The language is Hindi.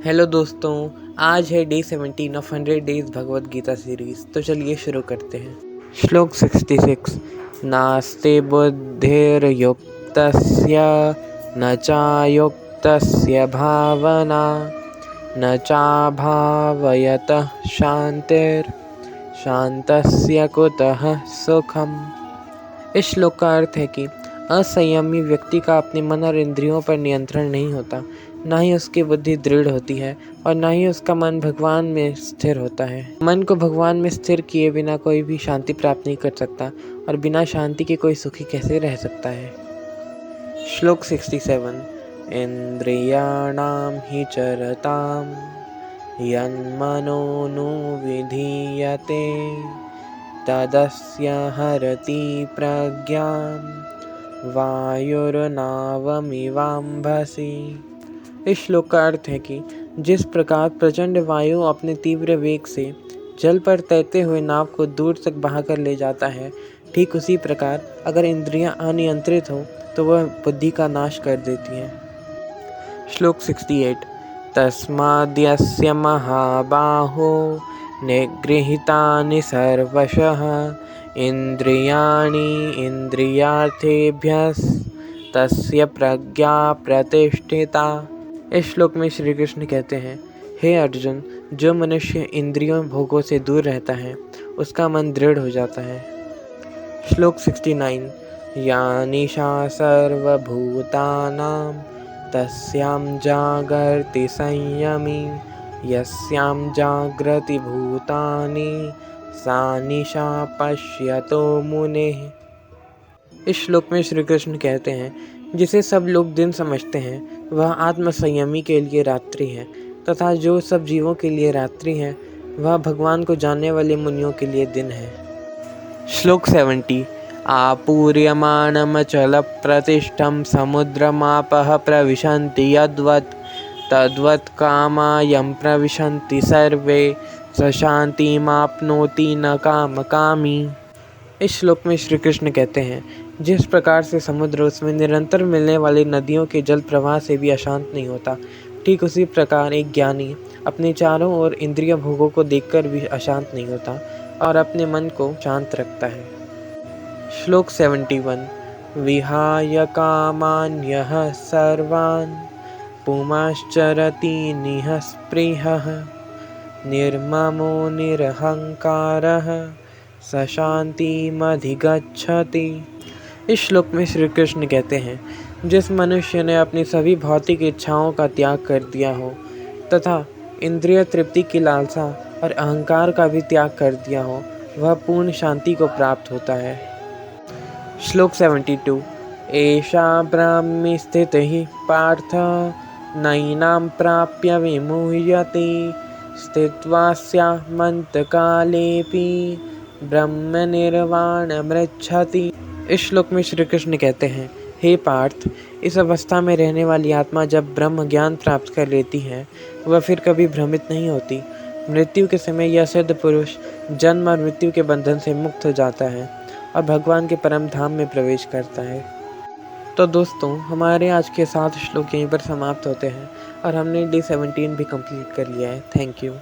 हेलो दोस्तों, आज है day 17 of 100 days Bhagavad Gita series. तो चलिए शुरू करते हैं। श्लोक 66। नास्ते बुद्धिर्युक्तस्य न चायुक्तस्य भावना न चाभावयतः शांतस्य कुतः सुखम। इस श्लोक का अर्थ है कि असंयमी व्यक्ति का अपने मन और इंद्रियों पर नियंत्रण नहीं होता, ना ही उसकी बुद्धि दृढ़ होती है और ना ही उसका मन भगवान में स्थिर होता है। मन को भगवान में स्थिर किए बिना कोई भी शांति प्राप्त नहीं कर सकता और बिना शांति के कोई सुखी कैसे रह सकता है। श्लोक 67। इंद्रियाणां हि चरतां यन्मनोनुविधीयते तदस्य हरति प्रज्ञां वायुर्नावमिवाम्भसि। इस श्लोक का अर्थ है कि जिस प्रकार प्रचंड वायु अपने तीव्र वेग से जल पर तैरते हुए नाव को दूर तक बहाकर ले जाता है, ठीक उसी प्रकार अगर इंद्रियां अनियंत्रित हो तो वह बुद्धि का नाश कर देती हैं। श्लोक 68। तस्माद्यस्य महाबाहो निगृहीतानि सर्वशः इंद्रियाणि इंद्रियार्थेभ्यस्तस्य प्रज्ञा प्रतिष्ठिता। इस श्लोक में श्री कृष्ण कहते हैं, हे अर्जुन, जो मनुष्य इंद्रियों भोगों से दूर रहता है उसका मन दृढ़ हो जाता है। श्लोक 69। या निशा सर्वभूतानां तस्यां जागर्ति संयमी यस्यां जागृति भूतानि सा निशा पश्यतो मुनेः। इस श्लोक में श्री कृष्ण कहते हैं, जिसे सब लोग दिन समझते हैं वह आत्म संयमी के लिए रात्रि है, तथा जो सब जीवों के लिए रात्रि है वह भगवान को जानने वाले मुनियों के लिए दिन है। श्लोक 70। आपूर्यमाणमचल प्रतिष्ठं समुद्रमापः प्रविशन्ति यद्वत् तद्वत् कामायं प्रविशन्ति सर्वे स शान्तिमाप्नोति न कामकामी। इस श्लोक में श्री कृष्ण कहते हैं, जिस प्रकार से समुद्र उसमें निरंतर मिलने वाली नदियों के जल प्रवाह से भी अशांत नहीं होता, ठीक उसी प्रकार एक ज्ञानी अपने चारों ओर इंद्रिय भोगों को देखकर भी अशांत नहीं होता और अपने मन को शांत रखता है। श्लोक 71। विहाय कामान्यः सर्वान् पुमाश्चरति निःस्पृहः निर्ममो निरहंकारः स शांतिमधिगच्छति। इस श्लोक में श्री कृष्ण कहते हैं, जिस मनुष्य ने अपनी सभी भौतिक इच्छाओं का त्याग कर दिया हो तथा इंद्रिय तृप्ति की लालसा और अहंकार का भी त्याग कर दिया हो, वह पूर्ण शांति को प्राप्त होता है। श्लोक 72। एषा ब्राह्मी स्थितिः पार्थ नैनां प्राप्य विमुह्यते स्थित्वा स्यामन्तकालेऽपि ब्रह्मनिर्वाणमृच्छति। इस श्लोक में श्री कृष्ण कहते हैं, हे पार्थ, इस अवस्था में रहने वाली आत्मा जब ब्रह्म ज्ञान प्राप्त कर लेती है वह फिर कभी भ्रमित नहीं होती। मृत्यु के समय यह सिद्ध पुरुष जन्म और मृत्यु के बंधन से मुक्त हो जाता है और भगवान के परम धाम में प्रवेश करता है। तो दोस्तों, हमारे आज के 7 श्लोक यहीं पर समाप्त होते हैं और हमने डे 17 भी कंप्लीट कर लिया है। Thank you.